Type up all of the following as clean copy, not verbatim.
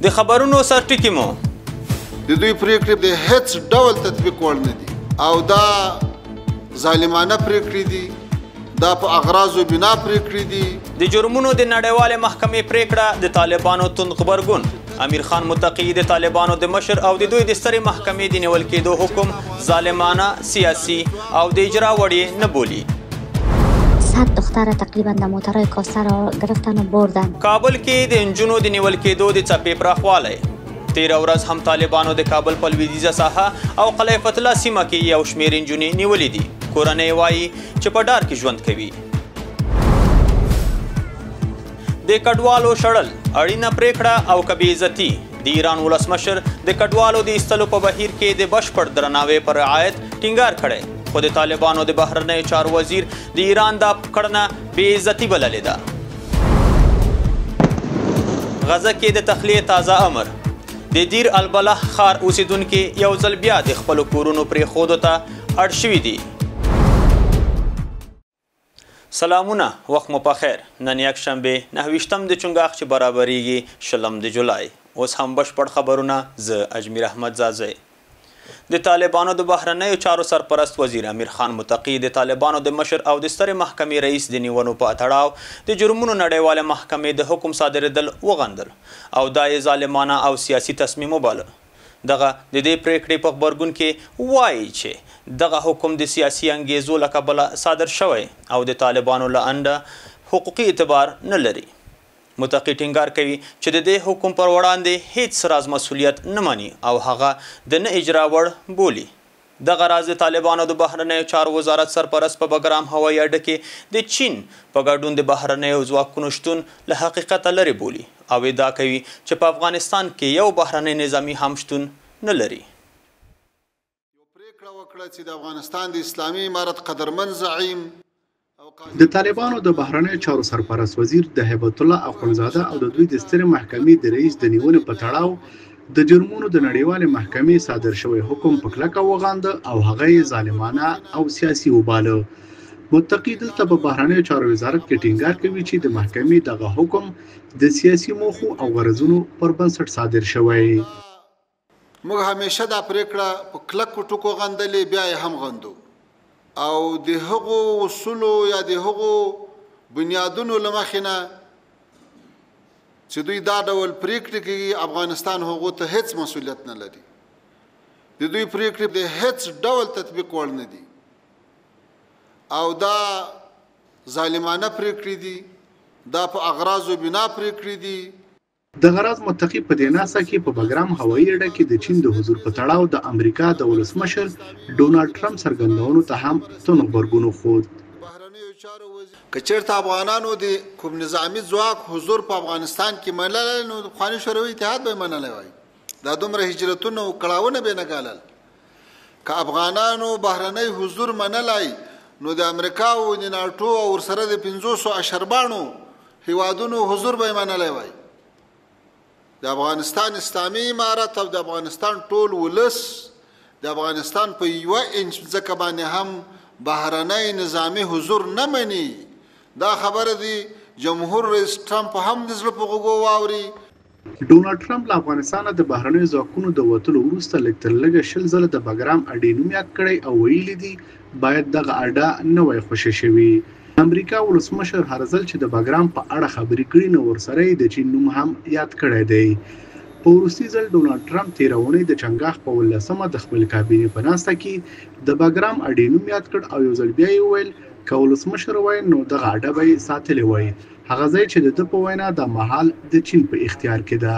د خبرونو سرټکي مو د دوی پریکړې د هیڅ ډول تطبیق وړ نه دي او دا ظالمانه پریکړې دي، دا په اغراضو بنا پریکړې دي. د جرمونو د نړیوالې محکمې پریکړه د طالبانو توند غبرګون. امیر خان متقي د طالبانو د مشر او د دوی د سترې محکمې د نیول کېدو حکم ظالمانه، سیاسي او د اجرا وړ نه بولي. 100 دختر تقریبا در موترهای کاسته را گرفتن و بردن. کابل کې د انجونو د نیول کېدو د څپې پراخوالی. تیره ورځ هم طالبانو د کابل په لویدیځه ساحه او قلعه فتح الله سیمه کې یو شمېر انجونې نیولې دي. کورنۍ وایي چې په ډار کې ژوند کوي. د کډوالو شړل اړینه پریکړه او که بې عزتي. د ایران ولسمشر د کډوالو د ایستلو په بهیر کې د بشپړ درناوي پر رعایت ټینګار کړی، خو د طالبانو د بهرنیو چارو وزیر د ایران دا کړنه بې عزتي بللې ده. غزه کې د تخلیې تازه امر. د دیر البلح ښار اوسیدونکي یو ځل بیا د خپلو کورونو پرېښودو ته اړ شوي دي. سلامونه، وخت مو په خیر. نن یکشنبې 29 د چنګاښ چې برابریږي 20 د جولای. اوس هم بشپړ خبرونه. زه اجمیر احمد زازی. د طالبانو د بهرنیو چارو سرپرست وزیر امیر خان متقي د طالبانو د مشر او د سترې محکمې رئیس د نیونو په تړاو د جرمونو نړیواله محکمې د حکم صادرېدل وغندل او دا یې ظالمانه او سیاسي تصمیم وباله. دغه د دې پریکړې په غبرګون کې وایي چې دغه حکم د سیاسي انګیزو له کبله صادر شوی او د طالبانو له انډه حقوقي اعتبار نه لري. متقي ټینګار کوي چې د دې حکم پر وړاندې هیڅ راز مسؤلیت نه مني او هغه د نه اجرا وړ بولي. دغه راز د طالبانو د بهرنیو چارو وزارت سرپرست په بګرام هوایي اډه کې د چین په ګډون د بهرنیو ځواکونو شتون له حقیقته لرې بولي او ادعا کوي چې په افغانستان کې یو بهرنی نظامي هم شتون نه لري. یو پریکړه وکړه چې د افغانستان د اسلامي امارت قدرمن زعیم د طالبانو د بهرنیو چارو سرپرست وزیر د هیبت الله اخونزاده او د دوی د سترې محکمې د رئیس د نیونې په تړاو د جرمونو د نړیوالې محکمې صادر شوی حکم په کلکه وغانده او هغه یې ظالمانه او سیاسي وباله. متقي دلته په بهرنیو چارو وزارت کې ټینګار کوي چې د محکمې دغه حکم د سیاسي موخو او غرضونو پر بنسټ صادر شوی. موږ همیشه دا پریکړه په کلکو ټکو غندلې، بیا یې هم غندو او د هغو اصولو یا د هغو بنیادونو له مخې نه چې دوی دا ډول پریکړې کوي، افغانستان هغو ته هیڅ مسؤلیت نه لري. د دوی پریکړې د هیڅ ډول تطبیق وړ نه دي او دا ظالمانه پریکړې دي، دا په اغراضو بنا پریکړې دي. د غراض متقي په دې ناسه کې په بګرام هوایي اډه کې د چین د حضور په تړاو د امریکا د ولسمشر ډونالډ ټرمپ څرګندونو ته هم توند غبرګون وښود. که چېرته افغانانو د کوم نظامي ځواک حضور په افغانستان کې منلی نو پخواني شوروي اتحاد به یې منلی وای. دا دومره هجرتونه او کړاوونه به یې نه ګالل. که افغانانو بهرنی حضور منلی نو د امریکا او د ناټو او ورسره د 500 اشربانو هیوادونو حضور به یې منلی وای. د افغانستان اسلامي امارت او د افغانستان ټول ولس د افغانستان په یوه انچ ځکه باندې هم بهرنی نظامي حضور نه مني. دا خبره دی جمهور رئیس ټرمپ هم د زړه په غوږو واوري. ډونالډ ټرمپ له افغانستانه د بهرنیو ځواکونو د وتلو وروسته لږ تر لږه 20 ځله د بګرام اډې نوم یاد کړی او ویلي دي باید دغه اډه نه وای خوشې شوي. امریکا ولسمشر هر ځل چې د بګرام په اړه خبرې کړي نو ورسره یې د چین نوم هم یاد کړی دی. په وروستي ځل ډونالډ ټرمپ تېره اونۍ د چنګاښ په 18مه د خپل کابینې په ناسته کې د بګرام اډې نوم یاد کړ او یو ځل بیا یې وویل که ولسمشر وای نو دغه اډه به یې ساتلې وای. هغه ځای چې د ده په وینا دا مهال د چین په اختیار کې ده.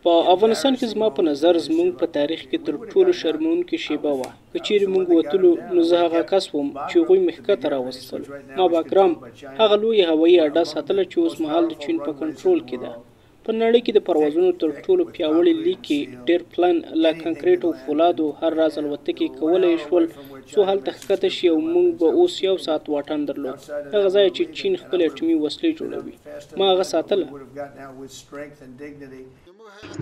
په افغانستان کې زما په نظر زموږ په تاریخ کې تر ټولو شرمونکې شیبه وه. که چیرې موږ وتلو نو زه هغه کس وم چې هغوی مې ښکته راوستل. ما بګرام هغه لویه هوایي اډه ساتله چې اوس مهال د چین په کنټرول کې ده. په نړۍ کې د پروازونو تر ټولو پیاوړي لیکې ډېر پلان له کانکریټ او فولادو هر راز الوتکې کولی شول څو هلته ښکته شي او موږ به اوس 1 ساعت واټن درلود. هغه ځای چې چین خپل اټومي وسلې جوړوي ما هغه ساتله.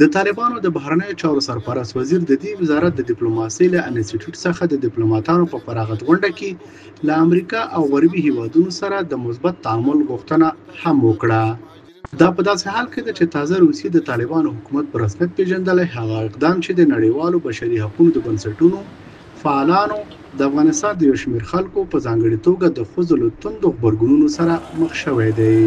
د طالبانو د بهرنیو چارو سرپرست وزیر د دې وزارت د ډیپلوماسۍ له انسټیټیوټ څخه د ډیپلوماټانو په فراغت غونډه کې له امریکا او غربي هیوادونو سره د مثبت تعامل غوښتنه هم وکړه. دا په داسې حال کې ده چې تازه روسیې د طالبانو حکومت په رسمیت پیژندلی هغه اقدام چې د نړیوالو بشري حقوقو د بنسټونو فعالانو د افغانستان د یو شمېر خلکو په ځانګړې توګه د ښځو له توندو غبرګونونو سره مخ شوی دی.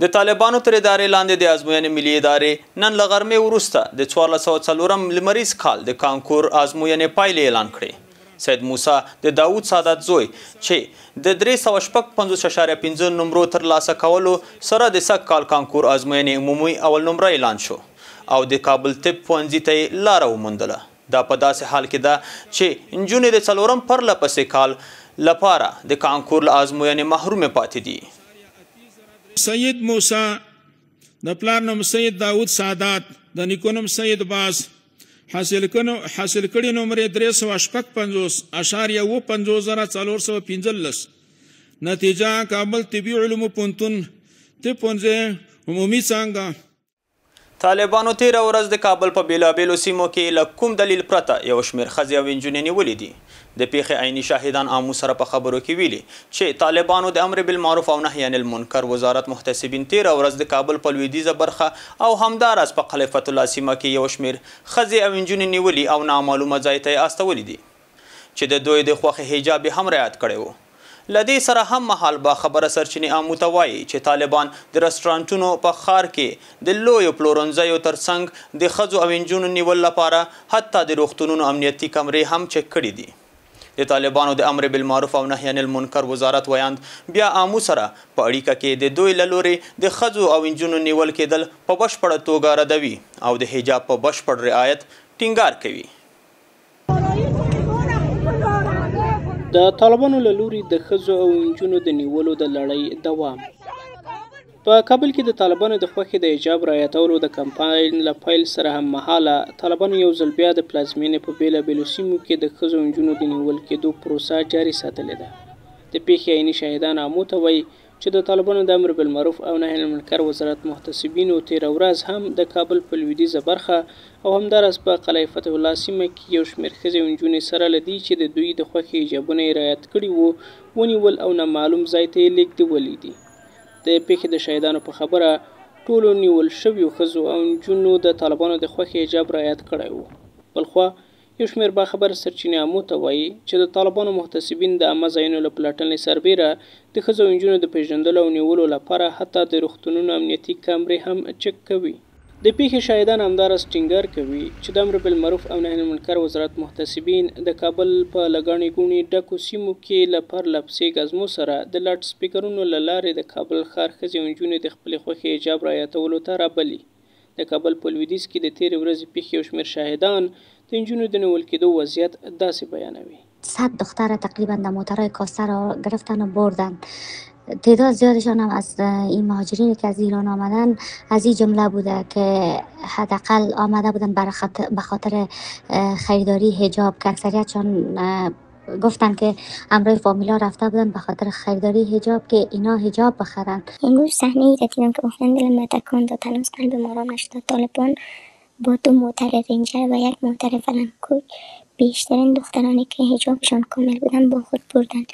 د طالبانو تر ادارې لاندې د ازموینې ملي ادارې نن له غرمې وروسته د 1404 لمریز کال د کانکور ازموینې پایلې اعلان کړې. سید موسی د داود سادات زوی چې د 355.5 نمرو ترلاسه کولو سره د سږ کال کانکور ازموینې عمومي اول نمره اعلان شو او د کابل طب پوهنځي ته یې لاره وموندله. دا په داسې حال کې ده چې نجونې د 4م پرلپسې کال لپاره د کانکور له ازموینې محرومې پاتې دي. سید موسی د پلار نوم سید داود سادات د نیکو نوم سید باز حاصل کړي نمرې 355.415 نتیجه کابل طبي علومو پوهنتون طب پوهنځي عمومي څانګه. طالبانو تېره ورځ د کابل په بیلابیلو سیمو کې له کوم دلیل پرته یو شمېر ښځې او نجونې نیولې دي. د پیښې عیني شاهدان آمو سره په خبرو کې ویلي چې طالبانو د امر بالمعروف او نهي عن المنکر وزارت محتسبین تېره ورځ د کابل په لویدیځه برخه او همداراز په خلیفة الله سیمه کې یو شمېر ښځې او نجونې نیولي او نامعلومه ځای ته یې استولي دي چې د دوی د خوښې حجاب یې هم رعایت کړی و. له دې سره هم مهال با خبره سرچینې آمو ته وایي چې طالبان د رسټورانټونو په ښار کې د لویو پلورنځیو ترڅنګ د ښځو او نجونو نیول لپاره حتی د روغتونونو امنیتي کمرې هم چک کړي دي. د طالبانو د امر بالمعروف او نهي عن المنکر وزارت ویاند بیا آمو سره په اړیکه کې د دوی له لورې د ښځو او نجونو نیول کېدل په بشپړه توګه ردوي او د حجاب په بشپړ رعایت ټینګار کوي. د طالبانو له لوري د ښځو او نجونو د نیولو د لړۍ دوام. په کابل کې د طالبانو د خوښې د حجاب رعایتولو د کمپاین له پیل سره هم مهاله طالبانو یو ځل بیا د پلازمینې په بیلابیلو سیمو کې د ښځو او نجونو د نیول کېدو پروسه جاري ساتلې ده. د پیښې عیني شاهدان آمو ته وایي چې د طالبانو د امر بالمعروف او نهي عن المنکر وزارت محتسبینو تېره ورځ هم د کابل په لویدیځه برخه او همداراز په قلعه فتح الله سیمه کې یو شمېر ښځې او نجونې سره له دې چې د دوی د خوښې حجابونه یې رعایت کړي وو ونیول او نامعلوم ځای ته یې لېږدولي دي. د پیښې د شاهدانو په خبره ټولو نیول شویو ښځو او نجونو د طالبانو د خوښې حجاب رعایت کړی و. بلخوا یو شمېر باخبره سرچینې آمو ته وایي چې د طالبانو محتسبین د عامه ځایونو له پلټنې سربیره د ښځو او نجونو د پیژندلو او نیولو لپاره حتی د روغتونونو امنیتي کمرې هم چک کوي. د پیښې شاهدان همداراز ټینګار کوي چې د امر بالمعروف او نهي عن المنکر وزارت محتسبین د کابل په لګاڼې ګوڼې ډکو سیمو کې له پرلپسې ګزمو سره د لاډ سپیکرونو له لارې د کابل ښار ښځې او نجونې د خپلې خوښې حجاب رعایتولو ته رابلي. د کابل په لویدیځ کې د تېرې ورځې پیښې یو شمېر شاهدان د نجونو د نیول کېدو وضعیت داسې بیانوي. 100 دختر تقریبا در موترهای کاسته را گرفتن و بردن. تعداد زیادشان هم از این مهاجرینی که از ایران آمدن از این جمله بوده که حداقل آمده بودن به خاطر خریداری حجاب که اکثریتشان گفتن که همراه فامیلا رفته بودن به خاطر خریداری حجاب که اینا حجاب بخرن. امروز صحنه ای را دیدم که واقعا دلم تکان داد. هنوز قلبم آرام نشد. طالبان با 2 موتر رنجر و 1 موتر فلنکوی بیشترین دخترانی که حجابشان کامل بودن با خود بردن.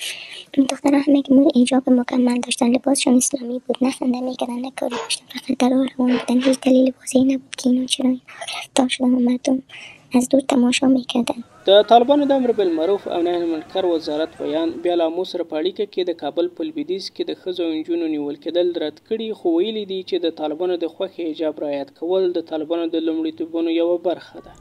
این دختران همه که حجاب مکمل داشتن، لباسشان اسلامی بود، نه خنده میکردن نه کاری داشتن، فقط در راه روان بودن. هیچ دلیل واضحی نبود که اینا چرا گرفتار شدن و مردم از دور تماشا میکردن. د طالبانو د امر بالمعروف او نهي عن المنکر وزارت ویان بیا له آمو سره په اړیکه کې د کابل په لویدیځ کې د ښځو او نجونو نیول کېدل رد کړي، خو ویلي دي چې د طالبانو د خوښې حجاب رعایت کول د طالبانو د لومړیتوبونو یوه برخه ده.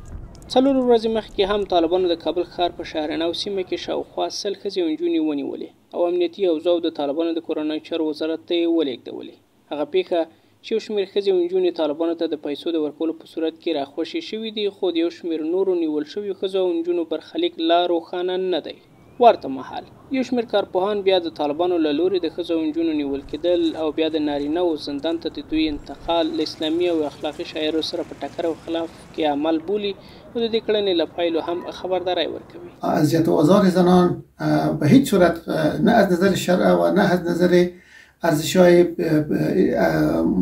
4 ورځې مخکې هم طالبانو د کابل ښار په شهرنو سیمه کې شاوخوا 100 ښځې او نجونې ونیولې او امنیتي اوضاعو د طالبانو د کورنیو چارو وزارت ته یې ولېږدولې. هغه پیښه چې یو شمېر ښځې او نجونې طالبانو ته د پیسو د ورکولو په صورت کې راخوشې شوي دي، خو د یو شمېر نورو نیول شویو ښځو او نجونو برخلیک لا روښانه نه دی. ورته مهال یو شمېر کارپوهان بیا د طالبانو له لورې د ښځو او نجونو نیول کېدل او بیا د نارینه‌و زندان ته د دوی انتقال له اسلامي او اخلاقي شعایرو سره په ټکر او خلاف کې عمل بولي او د دې کړنې له پایلو هم خبرداری ورکوي. اذیت و آزار زنان به هیچ صورت نه از نظر شرع و نه از نظر ارزش‌های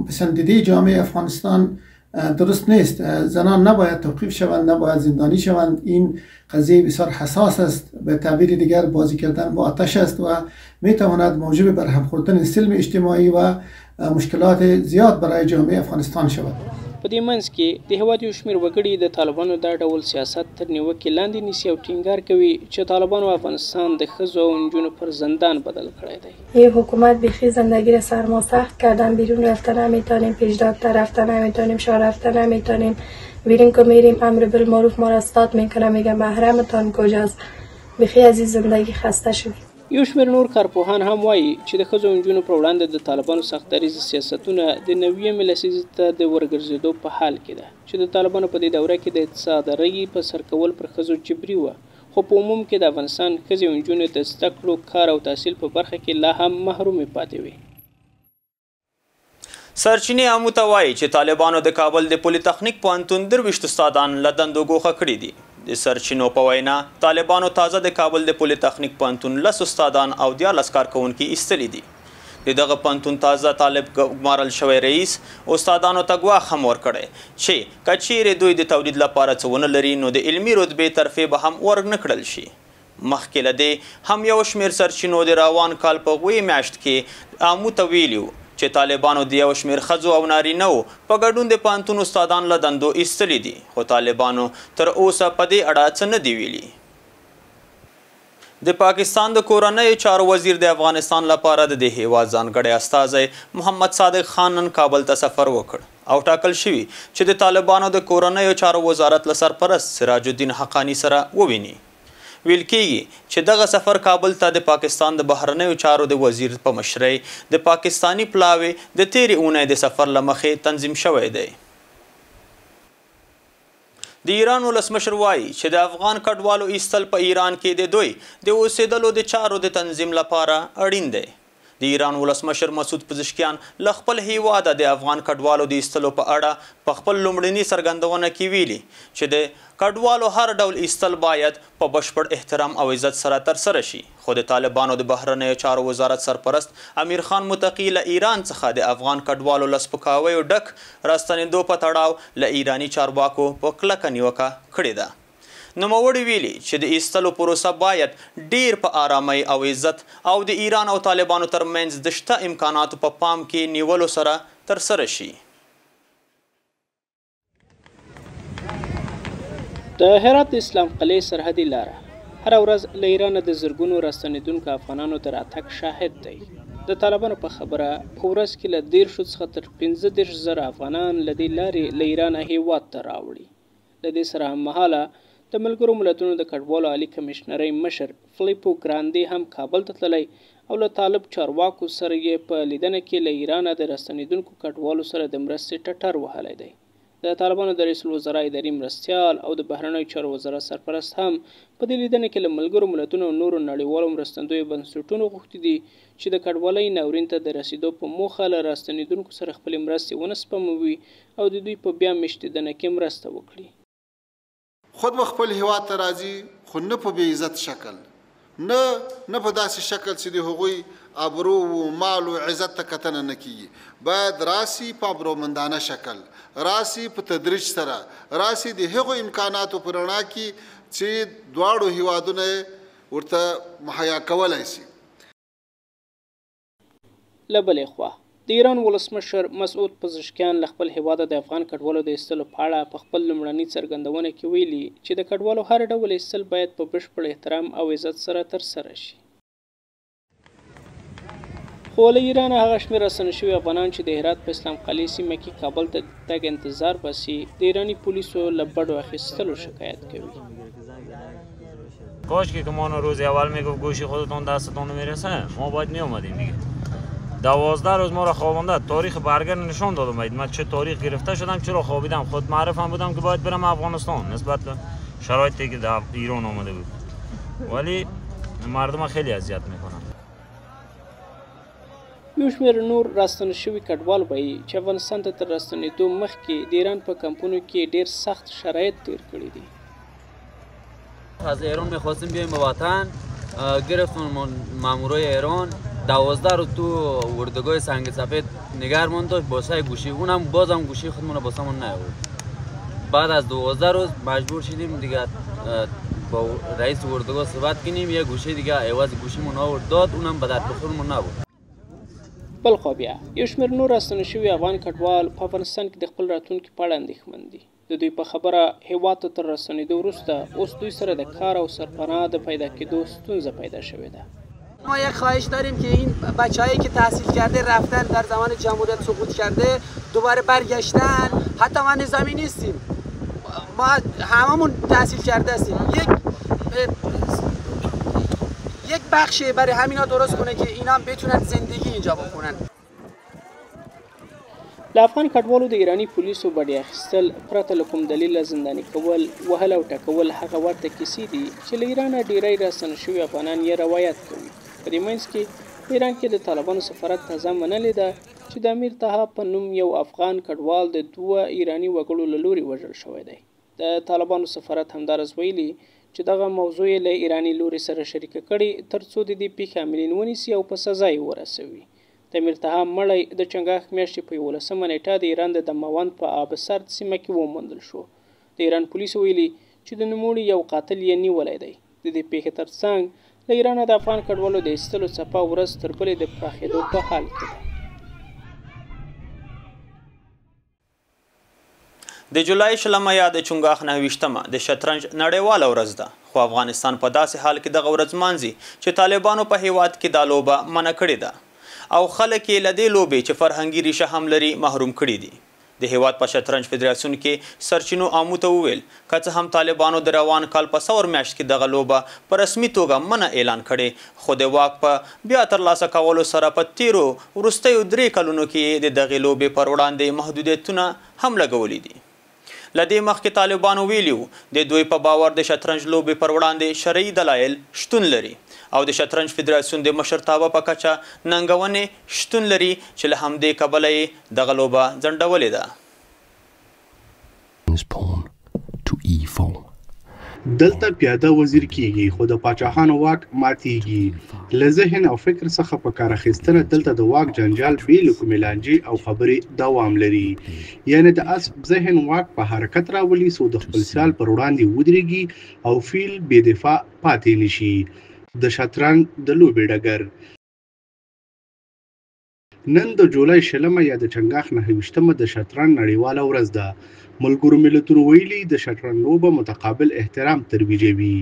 پسندیده جامعه افغانستان درست نیست. زنان نباید توقیف شوند، نباید زندانی شوند. این قضیه بسیار حساس است، به تعبیر دیگر بازی کردن با آتش است و میتواند موجب برهم خوردن سلم اجتماعی و مشکلات زیاد برای جامعه افغانستان شود. په دې منځ کې د هېواد یو شمېر وګړي د طالبانو دا ډول سیاست تر نیوکې لاندې نیسي او ټینګار کوي چې طالبانو افغانستان د ښځو او نجونو پر زندان بدل کړی دی. یه حکومت بیخی زندگی را سرماسخت کردن، بیرون رفتن نمیتونیم، پیش دکتر رفتن نمیتونیم، شاه رفتن نمیتونیم، بیرون که میریم امر بالمعروف ما را استاد میکنه، میگه محرمتان کجاست. بیخی از این زندگی خسته شدیم. یو شمېر نور کارپوهان هم وایي چې د ښځو او نجونو پر وړاندې د طالبانو سخت دریځه سیاستونه د 90مې لسیزې ته د ورګرځېدو په حال کې ده چې د طالبانو په دې دوره کې د اقتصاد رګي په سر کول پر ښځو جبري وه، خو په عموم کې د افغانستان ښځې او نجونې د زده کړو، کار او تحصیل په برخه کې لا هم محرومې پاتې وي. سرچینې امو ته وایي چې طالبانو د کابل د پولی تخنیک پوهنتون 23 استادان له دندو ګوښه کړي دي. د سرچینو په وینا طالبانو تازه د کابل د پولی تخنیک پوهنتون 10 استادان او 14 کارکوونکي ایستلي دي. د دغه پوهنتون تازه طالب ګمارل شوی رئیس استادانو ته ګواښ هم ورکړی چې که چیرې دوی د تولید لپاره څه ونه لري نو د علمي رتبې ترفیع به هم ورنه کړل شي. مخکې له دې هم یو شمېر سرچینو د روان کال په 2 میاشت کې امو ته ویلي و چې طالبانو د یو شمېر ښځو او نارینهو په ګډون د پوهنتون استادان له دندو ایستلي دي، خو طالبانو تر اوسه په دې اړه څه نه دي ویلي. د پاکستان د کورنیو چارو وزیر د افغانستان لپاره د دې هیواد ځانګړی استازی محمد صادق خان نن کابل ته سفر وکړ او ټاکل شوي چې د طالبانو د کورنیو چارو وزارت له سرپرست سراج الدین حقانی سره وویني. ویل کېږي چې دغه سفر کابل ته د پاکستان د بهرنیو چارو د وزیر په مشرۍ د پاکستانی پلاوي د تیرې اونۍ د سفر له مخې تنظیم شوی دی. د ایران ولسمشر وایي چې د افغان کډوالو ایستل په ایران کې د دوی د اوسېدلو د چارو د تنظیم لپاره اړین دی. د ایران ولسمشر مسعود پزشکیان له خپل هیواده د افغان کډوالو د ایستلو په اړه په خپل لومړني څرګندونه کې ویلي چې د کډوالو هر ډول ایستل باید په بشپړ احترام او عزت سره ترسره شي، خو د طالبانو د بهرنیو چارو وزارت سرپرست امیر خان متقي له ایران څخه د افغان کډوالو له سپکاویو ډک راستنېدو په تړاو له ایراني چارواکو په کلکه نیوکه کړې ده. نوموړي ویلي چې د ایستلو پروسه باید ډیر په آرامۍ او عزت او د ایران او طالبانو ترمنځ د شته امکاناتو په پام کې نیولو سره ترسره شي. د هرات د اسلام قلعې سرحدي لاره هره ورځ له ایرانه د زرګونو راستنېدونکو افغانانو د راتګ شاهد دی. د طالبانو په خبره په ورځ کې له 10 څخه تر 15,000 افغانان له دې لارې له ایرانه هیواد ته راوړي. له دې سره هممهاله د ملګرو ملتونو د کډوالو عالی کمشنرۍ مشر فلیپو ګراندي هم کابل ته تللی او له طالب چارواکو سره یې په لیدنه کې له ایرانه د راستنېدونکو کډوالو سره د مرستې ټټر وهلی دی. د طالبانو د رئیس الوزرا اداري مرستیال او د بهرنیو چارو وزارت سرپرست هم په دې لیدنه کې له ملګرو ملتونو او نورو نړیوالو مرستندویو بنسټونو غوښتي دي چې د کډوالۍ ناورین ته د رسیدو په موخه له راستنېدونکو سره خپلې مرستې ونه سپموي او د دوی په بیا میشتېدنه کې مرسته وکړي. خود به خپل هیواد ته راځي، خو نه په بې عزت شکل، نه په داسې شکل چې د هغوی ابرو و مال و عزت ته کتنه نه کیږي. باید راسي په ابرومندانه شکل، راسي په تدریج سره، راسي د هغو امکاناتو په رڼا کې چې دواړو هیوادونه ورته مهیا کولی شي. له بلې خوا د ایران ولسمشر مسعود پزشکیان له خپل هیواده د افغان کډوالو د ایستلو په اړه په خپل لومړني څرګندونه کې ویلي چې د کډوالو هر ډول ایستل باید په بشپړ احترام او عزت سره ترسره شي. خو له ایرانه هغه شمېر راستنه شوي افغانان چې د هرات په اسلام قلعې سیمه کې کابل ته تګ انتظار باسي د ایراني پولیسو له بډو اخیستلو شکایت کوي. کاش که ما روز اول میگفت گوشی خودتون دستتون میرسه ما باید میومدیم دیگه. 12 روز ما را خوابانده، تاریخ برگر نشان دادم باید من چه تاریخ گرفته شدم، چرا خوابیدم، خود معرفم بودم که باید برم افغانستان نسبت به شرایطی که در ایران آمده بود، ولی مردم خیلی اذیت میکنن. یو شمېر نور راستنه شوي کډوال وایي چې افغانستان ته تر راستنېدو مخکې د ایران په کمپونو کې ډېر سخت شرایط تیر کړي دي. از ایران میخواستیم بیایم به وطن، گرفتن مامورای ایران 12 روز تو اردوگاه سنگ سفید نگار مون داشت باسه گوشی، اونم بازم گوشی خودمون باسمون نیاورد. بعد از 12 روز مجبور شدیم دیگه با رئیس اردوگاه صحبت کنیم، یه گوشی دیگه عوض گوشیمون آورد داد، اونم به درد بخورمون نبود. بل خو بیا یو شمېر نور راستنه شوي افغان کډوال په افغانستان کې د خپل راتلونکي په اړه اندېښمن دي. د دوی په خبره هېواد ته تر راستنېدو وروسته اوس دوی سره د کار او سرپناه د پیدا کېدو ستونزه پیدا شوې ده. ما یک خواهش داریم که این بچه‌هایی که تحصیل کرده رفتن در زمان جمهوریت سقوط کرده دوباره برگشتن، حتی ما نظامی نیستیم، ما هممون تحصیل کرده هستیم، یک بخشی برای همینا درست کنه که اینا بتونن زندگی اینجا بکنن. له افغان کډوالو د ایراني پولیسو بډې اخیستل پرته له کوم دلیله زنداني کول، وهل او ټکول هغه ورته کیسې دي چې له ایرانه ډیری راستنه شوي افغانان یې روایت کوي. په دې منځ کې په ایران کې د طالبانو سفارت تازه منلې ده چې د امیر طه په نوم یو افغان کډوال د 2 ایراني وګړو له لوري وژل شوی دی. د طالبانو سفارت همدارس ویلي چې دغه موضوع یې له ایراني لوري سره شریکه کړې تر څو د دې پیښې عاملین ونیسي او په سزا یې ورسوي. د امیر طه مړی د چنګاښ میاشتې په 11مه نیټه د ایران د دماوند په آبسرد سیمه کې وموندل شو. د ایران پولیسو ویلي چې د نوموړي یو قاتل یې نیولی دی. د دې پیښې ترڅنګ له ایرانه د افغان کډوالو د ایستلو څپه ورځ تر بلې د پراخېدو په حال کې ده. د جولای 20 یا د چنګاښ 29 د شطرنج نړیواله ورځ ده، خو افغانستان په داسې حال کې دغه ورځ مانځي چې طالبانو په هیواد کې دا لوبه منع کړې ده او خلک یې له دې لوبې چې فرهنګي ریشه هم لري محروم کړي دي. د هیواد په شطرنج فدراسیون کې سرچینو عامو ته وویل که څه هم طالبانو د روان کال په ثور میاشت کې دغه لوبه په رسمي توګه منع اعلان کړې، خو د واک په بیا ترلاسه کولو سره په تیرو وروستیو 3 کلونو کې د دغې لوبې پر وړاندې محدودیتونه هم لګولي دي. له دې مخکې طالبانو ویلي وو د دوی په باور د شطرنج لوبې پر وړاندې شرعي دلایل شتون لري او د شطرنج فدراسیون د مشرتابه په کچه ننګونې شتون لري چې له همدې کبله یې دغه لوبه ځنډولې ده. دلته پیاده وزیر کیږي خو د پاچاهانو واک ماتیږي. له ذهن او فکر څخه په کار اخیستنه دلته د واک جنجال بې له کومې لانجې او خبرې دوام لري. یعنې د اسب ذهن واک په حرکت راولي څو د خپل سیال پر وړاندې ودرېږي او فیل بې دفاع پاتې نشي. د شطرنج د لوبې ډګر نن د جولای 20 یا د چنګاښ 29 د شطرنج نړیواله ورځ ده. ملګرو ملتونو ویلي د شطرنج لوبه متقابل احترام ترویجوي.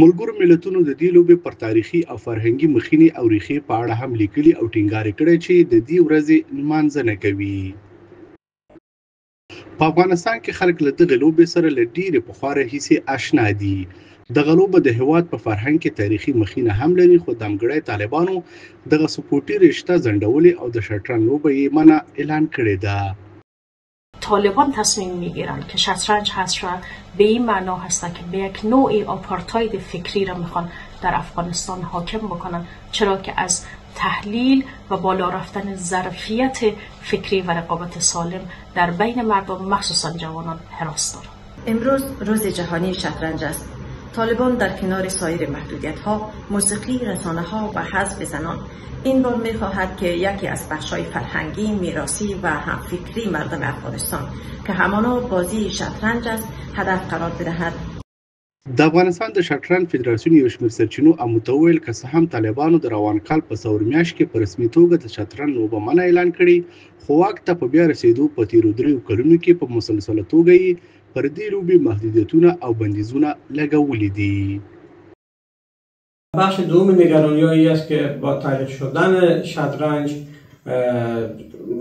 ملګرو ملتونو د دې لوبې پر تاریخي او فرهنګي مخینې او ریښې په اړه هم لیکلي او ټینګار کړی چې د دې ورځې نمانځنه کوي. په افغانستان کې خلک له دغه لوبې سره له ډېرې پخوا راهیسې آشنا دي. دغه لوبه د هیواد په فرهنګ کې تاریخي مخینه هم لري، خو ځانګړی طالبانو دغه سپورټي رشته ځنډولې او د شطرنج لوبه یې منع اعلان کړې ده. طالبان تصمیم میگیرند که شطرنج هست را به این معنا هست که به یک نوع آپارتاید فکری را میخوان در افغانستان حاکم بکنن، چرا که از تحلیل و بالا رفتن ظرفیت فکری و رقابت سالم در بین مردم مخصوصا جوانان حراس دارند. امروز روز جهانی شطرنج است. طالبان در کنار سایر محدودیت‌ها، موسیقی، رسانه‌ها و حذف زنان این بار می‌خواهد که یکی از بخش‌های فرهنگی، میراثی و همفکری مردم افغانستان که همانا بازی شطرنج است، هدف قرار بدهد. د افغانستان د شطرنج فدراسیون یو شمېر سرچینو امتویل که څه هم طالبانو د روان کال په ثور میاشت کې په رسمي توګه د شطرنج لوبه منع اعلان کړې، خو واک ته په بیا رسېدو په تیرو 3 کلونو کې په مسلسله توګه یې پر دې لوبې محدودیتونه او بندیزونه لګولي دي. بخش دوم نگرانی‌هایی است که با تعلیق شدن شطرنج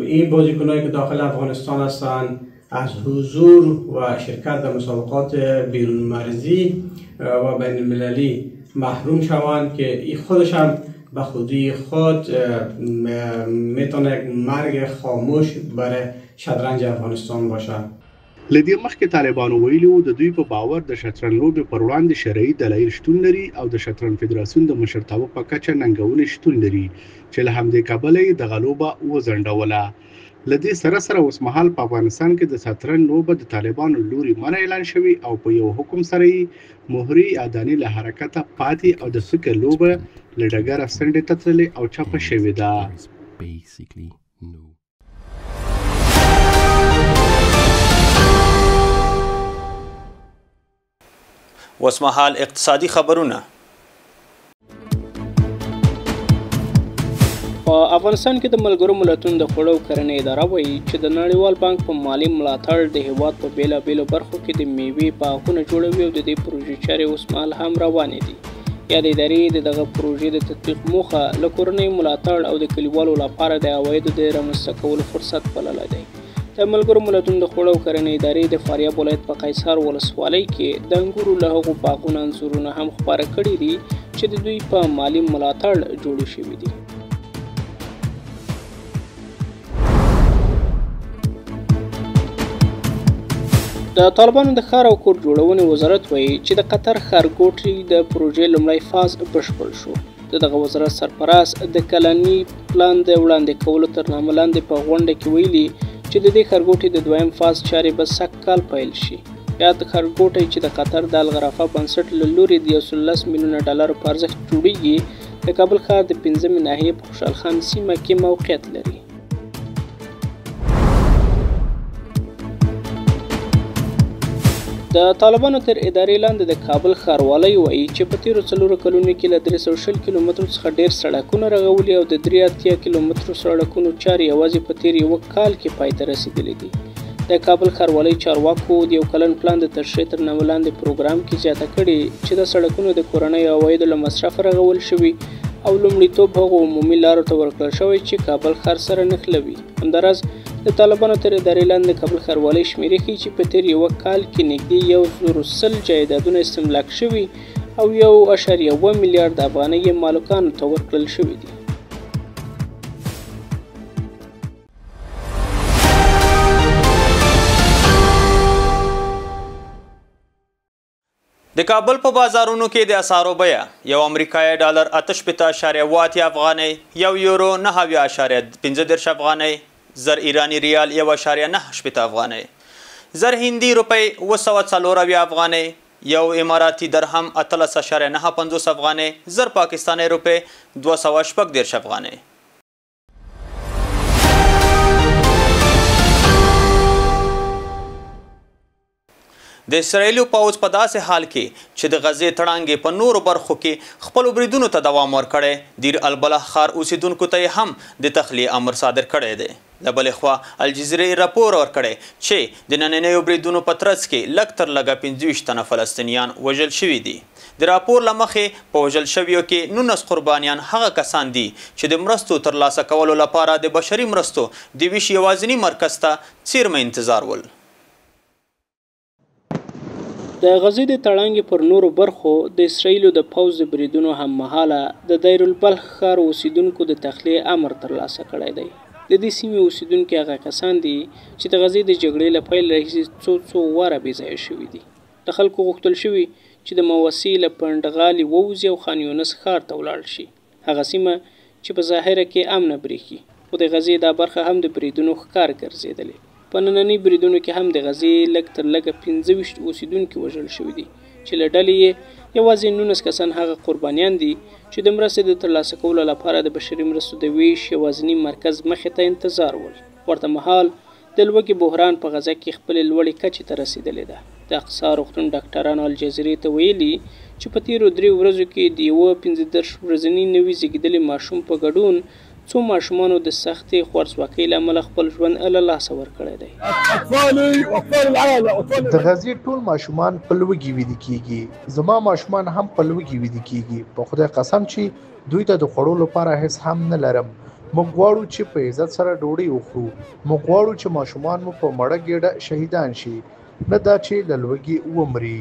این بازیکنایی که داخل افغانستان هستند از حضور و شرکت در مسابقات بیرون مرزی و بین المللی محروم شوند که این خودش هم به خودی خود میتونه یک مرگ خاموش برای شطرنج افغانستان باشه. لدې مخکې طالبانو ویلي وو د دوی په باور د شطرنج لوبې پر وړاندې شرعي دلایل شتون لري او د شطرنج فدراسیون د مشرتابه په کچه ننګونې شتون لري چې له همدې کبله یې دغه لوبه وځنډوله. لدې سره اوس مهال په افغانستان کې د شطرنج لوبه د طالبانو لوري منع اعلان شوی او په یو حکم سره یې مهري اداني له حرکته پاتې او د فکر لوبه له ډګره څنډې ته تللې او چاپه شوې ده. اوس مهال اقتصادي خبرونه. په افغانستان کې د ملګرو ملتونو د خوړو کرنې اداره وایي چې د نړیوال بانک په مالي ملاتړ د هیواد په بیلابیلو برخو کې د میوې باغونه جوړوي او د دې پروژې چارې اوس مهال هم روانې دي. یادې ادارې د دغه پروژې د تطبیق موخه له کورنۍ ملاتړ او د کلیوالو لپاره د عوایدو د رامنځته کولو فرصت بللی دی. د ملګرو ملتونو د خوړو کرنې ادارې د فاریاب ولایت په قیصار ولسوالۍ کې د انګورو له هغو باغونو انځورونه هم خپاره کړي دي چې د دوی په مالي ملاتړ جوړې شوي دي. د طالبانو د ښار او کور جوړونې وزارت وایي چې د قطر ښارګوټي د پروژې لومړی فاز بشپړ شو. د دغه وزارت سرپرست د کلني پلان د وړاندې کولو تر نامه لاندې په غونډه کې ویلي چې د دې ښارګوټي د دویم فاز چارې به سږ کال پیل شي. یاد ښارګوټی چې د قطر د الغرافه بنسټ له لوري د 110 میلیونه ډالرو په ارزښت جوړیږي د کابل ښار د 15مې ناحیې په خوشحال خان سیمه کې موقعیت لري. د طالبانو تر ادارې لاندې د کابل ښاروالۍ وایي چې په تیرو 4 کلونو کې له 320 کیلومترو څخه ډیر سړکونه رغولي او د 83 کیلومترو سړکونو چارې یوازې په تیر یو کال کې پای ته رسیدلې دي. د کابل ښاروالۍ چارواکو د یو کلن پلان د تشریح تر نامه لاندې پروګرام کې زیاته کړې چې د سړکونو د کورنۍ عوایدو له مصرف رغول شوي او لومړیتوب هغو عمومي لارو ته ورکړل شوی چې کابل ښار سره نښلوي. همداراز د طالبانو تر ادارې لاندې کابل ښاروالۍ شمیرې ښیي چې په تیر یو کال کې نږدې 110 جایدادونه استملاک شوي او 1.1 میلیارډ افغانۍ یې مالکانو ته ورکړل شوي دي. د کابل په بازارونو کې د اسعارو بیه یو امریکایي ډالر 88.8 افغانۍ، یو یورو 9.15 افغانۍ، زر ایرانی ریال 1.98 افغانۍ، زر هندي روپۍ 204 افغانۍ، یو اماراتی درهم 18.950 افغانۍ، زر پاکستانی روپۍ 214 افغانۍ. د اسرائیلو پوځ په داسې حال کې چې د غزې تړانګې په نورو برخو کې خپلو بریدونو ته دوام ورکړی، دیر البلح ښار اوسیدونکو ته یې هم د تخلیې امر صادر کړی دی. له بلې خوا الجزیرې راپور ورکړی چې د نننیو بریدونو په ترڅ کې لږ تر لږه 25 تنه فلسطینیان وژل شوي دي. د راپور له مخې په وژل شویو کې 19 قربانیان هغه کسان دي چې د مرستو ترلاسه کولو لپاره د بشري مرستو د ویش یوازیني مرکز ته څیرمه انتظار ول. د غزې د تړانګې پر نورو برخو د اسرائیلو د پوځ د بریدونو هم مهاله د دیر البلح ښار اوسیدونکو د تخلیې امر ترلاسه کړی دی. د دې سیمې اوسیدونکي هغه کسان دي چې د غزې د جګړې له پیل راهیسې څو واره بېځایه شوي دي. د خلکو غوښتل شوي چې د موسي له پنډغالي ووځي او خان یونس ښار ته ولاړ شي، هغه سیمه چې په ظاهره کې امنه برېښي، خو د غزې دا برخه هم د بریدونو ښکار ګرځېدلې. په ننني بریدونو کې هم د غزې لږ تر لږه 25 اوسیدونکي وژل شوي دي چې له ډلې یې یوازې 19 کسان هغه قربانیان دي چې د مرستې د ترلاسه کولو لپاره د بشري مرستو د ویش یوازیني مرکز مخې ته انتظار ول. ورته مهال د لوږې بحران په غزه کې خپلې لوړې کچې ته رسیدلې ده. د اقصی روغتون ډاکټرانو الجزیرې ته ویلي چې په تیرو 3 ورځو کې د یوه 15 ورځني نوي زیږېدلي ماشوم په ګډون څو ماشومانو د سختې خوارځواکۍ له امله خپل ژوند له لاسه ورکړی دی. د غزې ټول ماشومان په لوږې ویده کېږي، زما ماشومان هم په لوږې ویده کېږي. په خدای قسم چې دوی ته د خوړو لپاره هیڅ هم نه لرم. موږ غواړو چې په عزت سره ډوډۍ وخورو. موږ غواړو چې ماشومان مو په مړه ګېډه شهیدان شي، نه دا چې د لوږې ومري.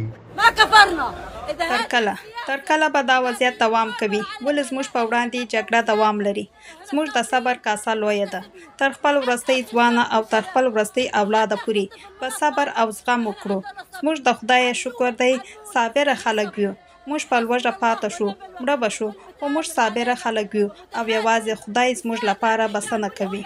تر کله به دا وضعیت دوام کوي؟ ولې زموږ په وړاندې جګړه دوام لري؟ زموږ د صبر کاسه لویه ده. تر خپل وروستۍ ځوانه او تر خپل وروستۍ اولاده پورې په صبر او زغم وکړو. زموږ د خدای شکر دی صابره خلک یو. موږ په لوږه پاته شو، مړه به شو، خو موږ صابره خلک یو او یوازې خدای زموږ لپاره بسنه کوي.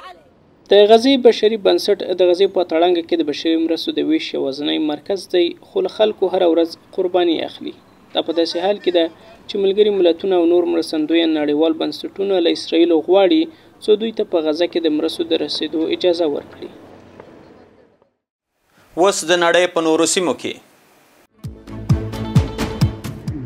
د غزې بشري بنسټ د غزې په تړانګه کې د بشري مرستو د ویش یوازینی مرکز دی، خو له خلکو هره ورځ قرباني اخلي. دا په داسې حال کې ده چې ملګري ملتونه او نور مرستندویه نړیوال بنسټونه له اسرائیلو غواړي څو دوی ته په غزه کې د مرستو د رسیدو اجازه ورکړي. اوس د نړۍ په نورو سیمو کې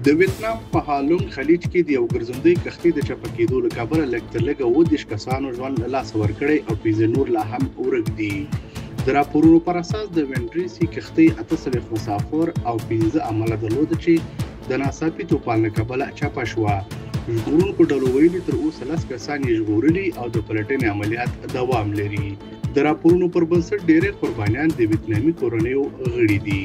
د ویتنام په هالونګ خلیج کې د یو ګرځندوی کښتۍ د چپه کېدو له کبله لږ تر لږه 30 کسانو ژوند له لاسه ورکړی او 15 نور لا هم ورک دي. د راپورونو پر اساس د وینډریسي کښتۍ 38 مسافر او 15 عمله درلوده چې د ناڅاپي طوفان له کبله چپه شوه. ژغورونکو ډلو ویلي تر اوسه 10 کسان یې ژغورلي او د پلټنې عملیات دوام لري. د راپورونو پر بنسټ ډېری قربانیان د ویتنامي کورنیو غړي دي.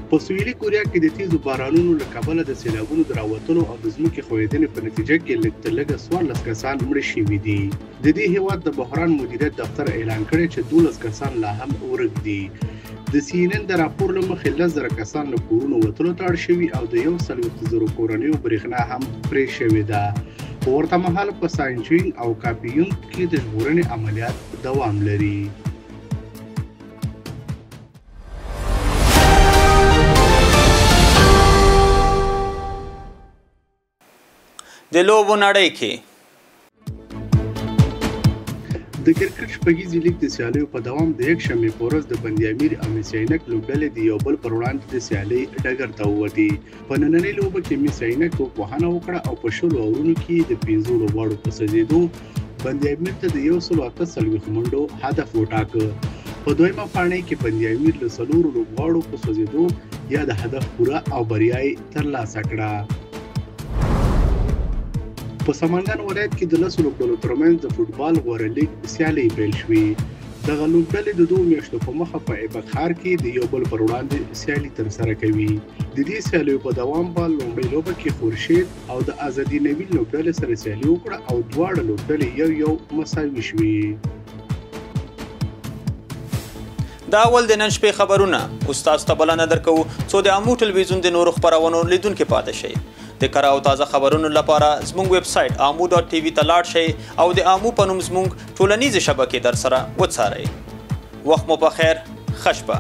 په سویلي کوریا کې د تیزو بارانونو له کبله د سیلابونو د راوتلو او د ځمکې ښویېدنې په نتیجه کې لږ تر لږه 14 کسان مړه شوي دي. د دې هیواد د بحران مدیریت دفتر اعلان کړی چې 12 کسان لا هم ورک دي. د CNN د راپور له مخې 10,000 کسان له کورونو وتلو ته اړ شوي او د 140,000 کورنیو برېښنا هم پرې شوې ده. په ورته مهال په ساینچوینګ او کاپیونګ کې د ژغورنې عملیات دوام لري. د لوبو نړۍ کې د کرکټ شپږیزې لیګ د سیالیو په دوام د یکشنبې په ورځ د بندي امیر او مس عینک لوبډلې د یو بل پر وړاندې د سیالۍ ډګر ته ووتې. په نننۍ لوبه کې مس عینک توپ وهنه وکړه او په 20 اورونو کې د 15 لوبغاړو په سزېدو بندي امیر ته د 148 منډو هدف وټاکه. په دویمه پاڼۍ کې بندي امیر له 4 لوبغاړو په سزېدو یا د هدف پوره او بریا یې ترلاسه کړه. په سمنګان ولایت کې د 10 لوبډلو ترمنځ د فوټبال غوره لیګ سیالۍ پیل شوې. دغه لوبډلې د 2 میاشتو په مخه په ایبک ښار کې د یو بل پر وړاندې سیالي ترسره کوي. د دې سیالیو په دوام به لومړۍ لوبه کې خورشید او د ازادي نویل لوبډلې سره سیالي وکړه او دواړه لوبډلې یو مساوي شوې. دا اول د نن شپې خبرونه. استاد ته بلنه درکوو څو د عامو ټلویزیون د نورو خپرونو لیدونکي پاتې شئ. د کره او تازه خبرونو لپاره زموږ ویب سایټ amو.tv ته لاړ شئ او د آمو په نوم زموږ ټولنیزې شبکې در سره وڅارئ. وخت مو په خیر، ښه شپه.